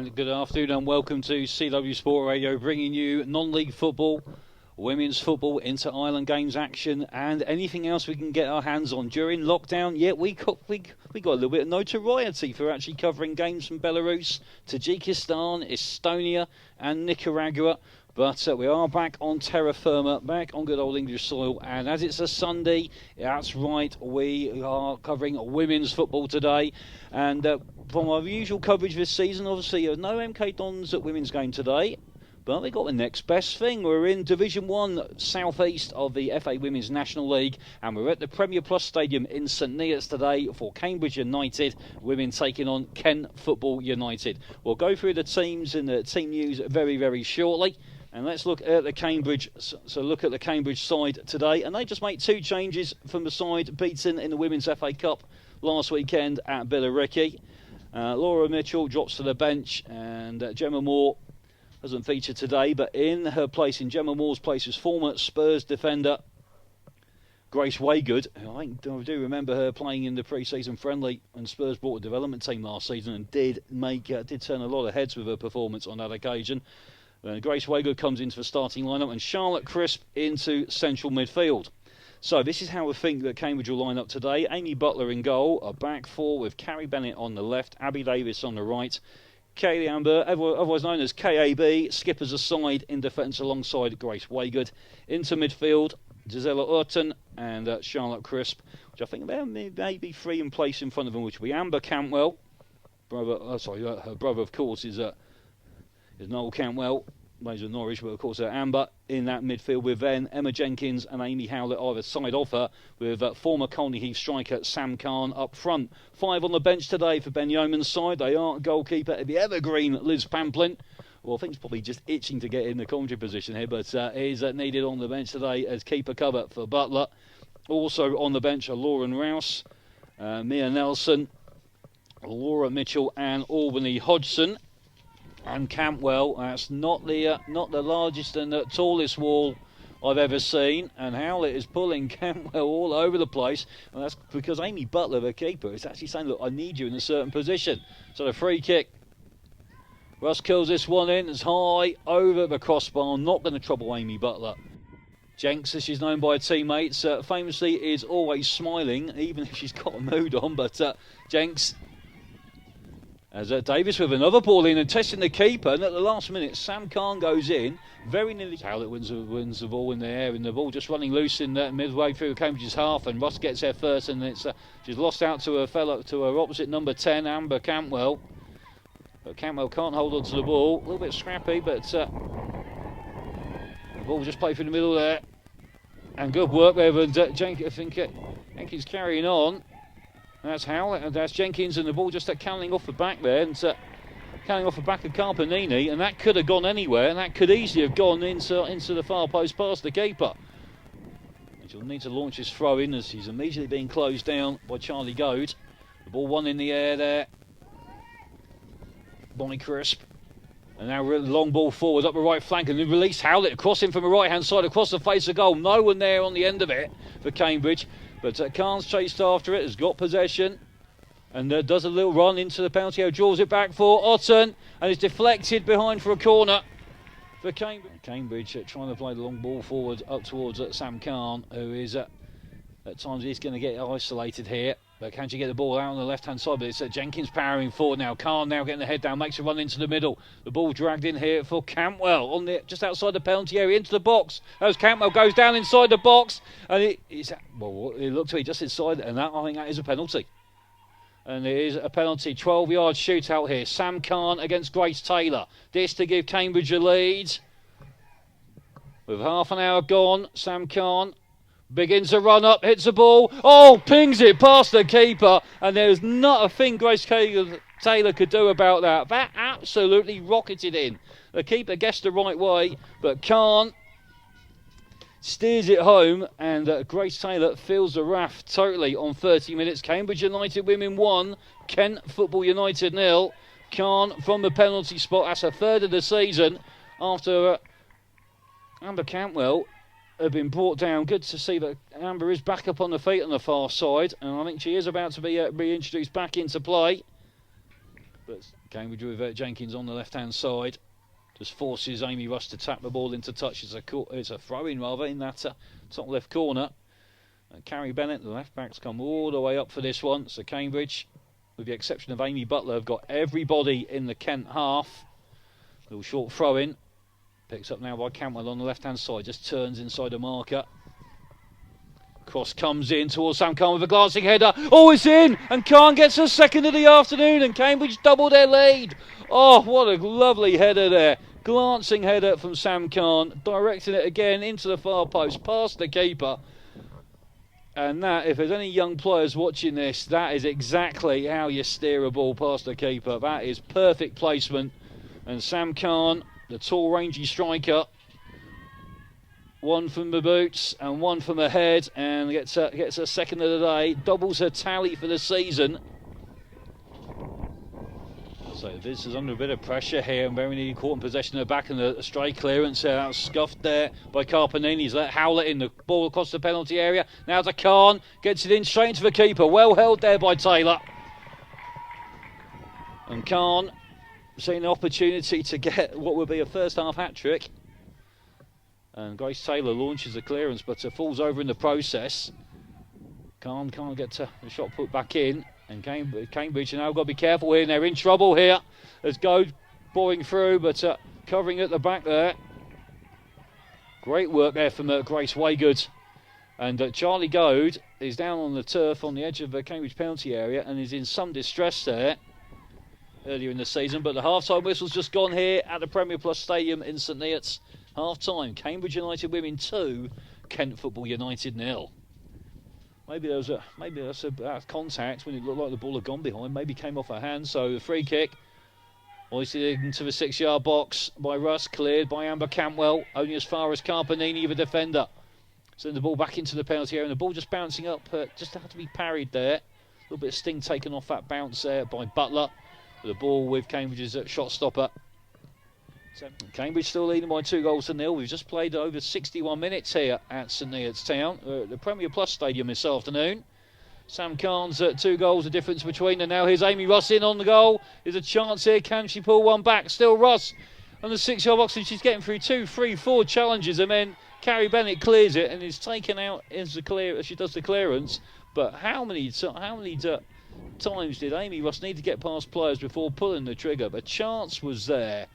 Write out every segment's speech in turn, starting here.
And good afternoon and welcome to CW Sport Radio, bringing you non-league football, women's football, inter-island games action, and anything else we can get our hands on during lockdown. Yeah, we got a little bit of notoriety for actually covering games from Belarus, Tajikistan, Estonia, and Nicaragua. But we are back on terra firma, back on good old English soil, and as it's a Sunday, that's right, we are covering women's football today. And from our usual coverage this season, obviously no MK Dons at women's game today, but we got the next best thing. We're in Division 1 southeast of the FA Women's National League, and we're at the Premier Plus Stadium in St Neots today for Cambridge United women taking on Kent Football United. We'll go through the teams and the team news very, very shortly. And let's look at the Cambridge. So look at the Cambridge side today, and they just made two changes from the side beaten in the Women's FA Cup last weekend at Billericay. Laura Mitchell drops to the bench, and Gemma Moore doesn't feature today, but in her place, in Gemma Moore's place, is former Spurs defender Grace Waygood. I do remember her playing in the pre-season friendly when Spurs brought a development team last season, and did turn a lot of heads with her performance on that occasion. Grace Waygood comes into the starting lineup, and Charlotte Crisp into central midfield. So this is how we think that Cambridge will line up today. Amy Butler in goal, a back four with Carrie Bennett on the left, Abby Davis on the right, Kaylee Amber, otherwise known as KAB, skippers aside in defence alongside Grace Waygood. Into midfield, Gisela Urton and Charlotte Crisp, which I think may be three in place in front of them, which will be Amber Cantwell. Her brother, of course, is Noel Cantwell, plays with Norwich, but of course Amber in that midfield with then Emma Jenkins and Amy Howlett either side of her, with former Colney Heath striker Sam Khan up front. Five on the bench today for Ben Yeoman's side. They are goalkeeper the evergreen Liz Pamplin. Well, I think it's probably just itching to get in the commentary position here, but is needed on the bench today as keeper cover for Butler. Also on the bench are Lauren Rouse, Mia Nelson, Laura Mitchell and Albany Hodgson. And Campwell, that's not the largest and the tallest wall I've ever seen, and Howlett is pulling Campwell all over the place, and that's because Amy Butler, the keeper, is actually saying, look, I need you in a certain position. So the free kick, Russ kills this one in, it's high over the crossbar, not going to trouble Amy Butler. Jenks, as she's known by her teammates, famously is always smiling, even if she's got a mood on, but Jenks, as Davis with another ball in and testing the keeper, and at the last minute Sam Khan goes in, very nearly. Howlett wins the ball in the air, and the ball just running loose in midway through Cambridge's half, and Ross gets there first, and she's lost out to her opposite number 10, Amber Campwell. But Campwell can't hold on to the ball, a little bit scrappy, but the ball just played through the middle there, and good work there, and Jenkins carrying on. That's Howlett, and that's Jenkins, and the ball just cancelling off the back there, and cancelling off the back of Carpanini, and that could have gone anywhere, and that could easily have gone into the far post past the keeper. And she'll need to launch his throw in as he's immediately being closed down by Charlie Goad. The ball one in the air there. Bonnie Crisp. And now long ball forward up the right flank, and then release Howlett across him from the right hand side across the face of goal. No one there on the end of it for Cambridge. But Khan's chased after it, has got possession, and does a little run into the penalty area, draws it back for Otten, and is deflected behind for a corner for Cambridge. Cambridge trying to play the long ball forward up towards Sam Khan, who is at times he's going to get isolated here. But can she get the ball out on the left-hand side? But it's Jenkins powering forward now. Khan now getting the head down, makes a run into the middle. The ball dragged in here for Campwell just outside the penalty area into the box. As Campwell goes down inside the box, and it looked to be just inside, and I think that is a penalty. And it is a penalty. 12-yard shootout here. Sam Khan against Grace Taylor. This to give Cambridge a lead. With half an hour gone, Sam Khan begins to run up, hits the ball, pings it past the keeper, and there's not a thing Grace Taylor could do about that. That absolutely rocketed in. The keeper guessed the right way, but Khan steers it home, and Grace Taylor feels the wrath totally on 30 minutes. Cambridge United women 1, Kent Football United 0. Khan from the penalty spot, that's her third of the season, after Amber Cantwell have been brought down. Good to see that Amber is back up on the feet on the far side, and I think she is about to be reintroduced back into play. But Cambridge with Jenkins on the left-hand side. Just forces Amy Russ to tap the ball into touch. It's a throw-in rather in that top left corner. And Carrie Bennett, the left-backs, come all the way up for this one. So Cambridge, with the exception of Amy Butler, have got everybody in the Kent half. Little short throw-in. Picks up now by Cantwell on the left-hand side. Just turns inside the marker. Cross comes in towards Sam Khan with a glancing header. Oh, it's in! And Khan gets a second of the afternoon, and Cambridge double their lead. Oh, what a lovely header there. Glancing header from Sam Khan, directing it again into the far post, past the keeper. And that, if there's any young players watching this, that is exactly how you steer a ball past the keeper. That is perfect placement. And Sam Khan, the tall, rangy striker, one from the boots and one from the head, and gets a second of the day, doubles her tally for the season. So this is under a bit of pressure here, and very nearly caught in possession of the back, and a stray clearance there. That was scuffed there by Carpanini. He's let Howlett in, the ball across the penalty area. Now to Khan, gets it in straight into the keeper. Well held there by Taylor. And Khan seeing an opportunity to get what would be a first half hat-trick. And Grace Taylor launches the clearance, but falls over in the process. Khan can't get the shot put back in. And Cambridge, now got to be careful here, and they're in trouble here. There's Goad boring through, but covering at the back there. Great work there from Grace Waygood. And Charlie Goad is down on the turf on the edge of the Cambridge penalty area and is in some distress there earlier in the season. But the half-time whistle's just gone here at the Premier Plus Stadium in St Neots. Half-time, Cambridge United Women 2, Kent Football United 0. Maybe that's a contact when it looked like the ball had gone behind. Maybe came off her hand. So the free kick hoisted into the 6-yard box by Russ, cleared by Amber Cantwell, only as far as Carpanini, the defender. Send the ball back into the penalty area, and the ball just bouncing up, just had to be parried there. A little bit of sting taken off that bounce there by Butler. The ball with Cambridge's shot stopper. So Cambridge still leading by 2-0. We've just played over 61 minutes here at St Neots Town, the Premier Plus Stadium this afternoon. Sam Khan's 2 goals, the difference between them. Now here's Amy Russ in on the goal. There's a chance here. Can she pull one back? Still Russ on the 6-yard box, and she's getting through 2, 3, 4 challenges, and then Carrie Bennett clears it and is taken out as she does the clearance. But how many times did Amy Russ need to get past players before pulling the trigger? The chance was there.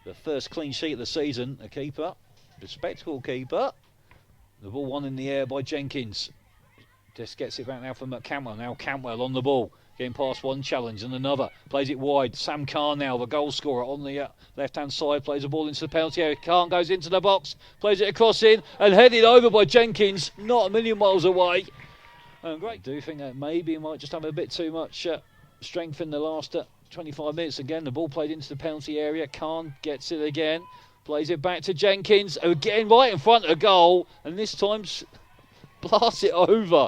The first clean sheet of the season, a keeper, respectable keeper. The ball won in the air by Jenkins. Just gets it back now from Cantwell. Now Cantwell on the ball, getting past one challenge and another. Plays it wide. Sam Khan now, the goal scorer, on the left-hand side, plays the ball into the penalty area. Khan goes into the box, plays it across in, and headed over by Jenkins, not a million miles away. And great. I do think that maybe he might just have a bit too much strength in the last 25 minutes. Again, the ball played into the penalty area. Khan gets it again, plays it back to Jenkins, again right in front of goal, and this time blasts it over.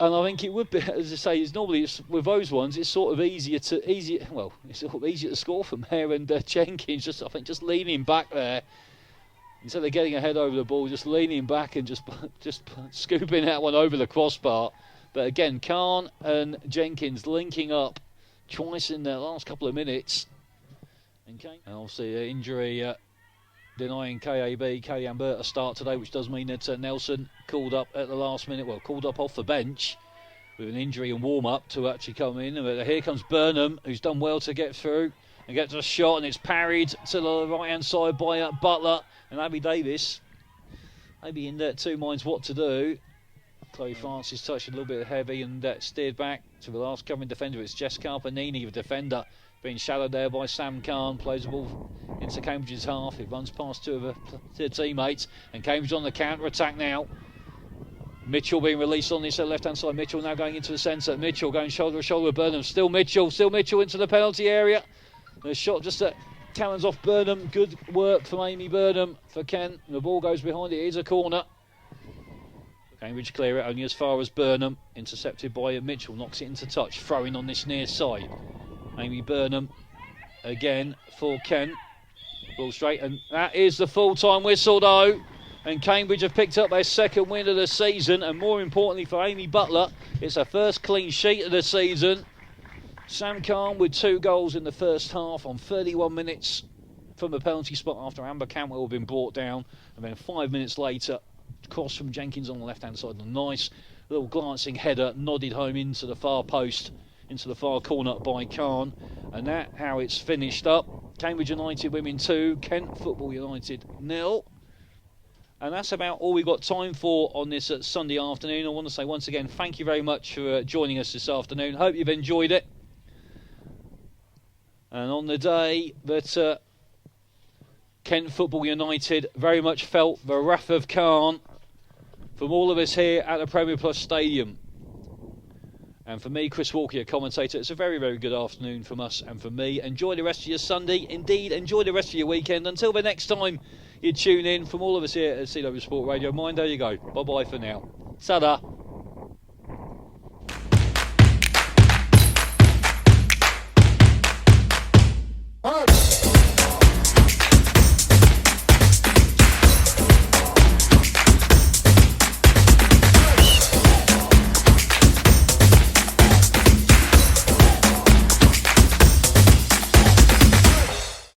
And I think it would be, as I say, it's normally with those ones, it's sort of easier to score from there. And Jenkins just leaning back there, instead of getting a head over the ball, just leaning back and just scooping that one over the crossbar. But again, Khan and Jenkins linking up twice in the last couple of minutes. And obviously injury denying KAB, Kelly Ambert, a start today, which does mean that Nelson called up at the last minute, called up off the bench with an injury and warm-up to actually come in. But here comes Burnham, who's done well to get through and gets a shot, and it's parried to the right-hand side by Butler. And Abby Davis, maybe in there 2 minds what to do. Chloe Francis touched a little bit heavy and steered back to the last covering defender. It's Jess Carpanini, the defender, being shadowed there by Sam Khan. Plays the ball into Cambridge's half. It runs past two of her teammates, and Cambridge on the counter-attack now. Mitchell being released on this left-hand side. Mitchell now going into the centre. Mitchell going shoulder to shoulder with Burnham. Still Mitchell into the penalty area. The shot just talons off Burnham. Good work from Amy Burnham for Kent. The ball goes behind it. It is a corner. Cambridge clear it only as far as Burnham. Intercepted by Mitchell. Knocks it into touch. Throwing on this near side. Amy Burnham again for Kent. Ball straight. And that is the full-time whistle though. And Cambridge have picked up their second win of the season. And more importantly for Amy Butler, it's her first clean sheet of the season. Sam Khan with 2 goals in the first half on 31 minutes from the penalty spot after Amber Cantwell had been brought down, and then 5 minutes later, cross from Jenkins on the left-hand side. A nice little glancing header nodded home into the far post, into the far corner by Khan, and that's how it's finished up. Cambridge United women 2, Kent Football United 0. And that's about all we've got time for on this Sunday afternoon. I want to say once again, thank you very much for joining us this afternoon. Hope you've enjoyed it. And on the day that Kent Football United very much felt the wrath of Khan, from all of us here at the Premier Plus Stadium, and for me, Chris Walker, your commentator, it's a very, very good afternoon from us and from me. Enjoy the rest of your Sunday. Indeed, enjoy the rest of your weekend. Until the next time you tune in, from all of us here at CW Sport Radio, mind how you go. Bye-bye for now. Ta-da.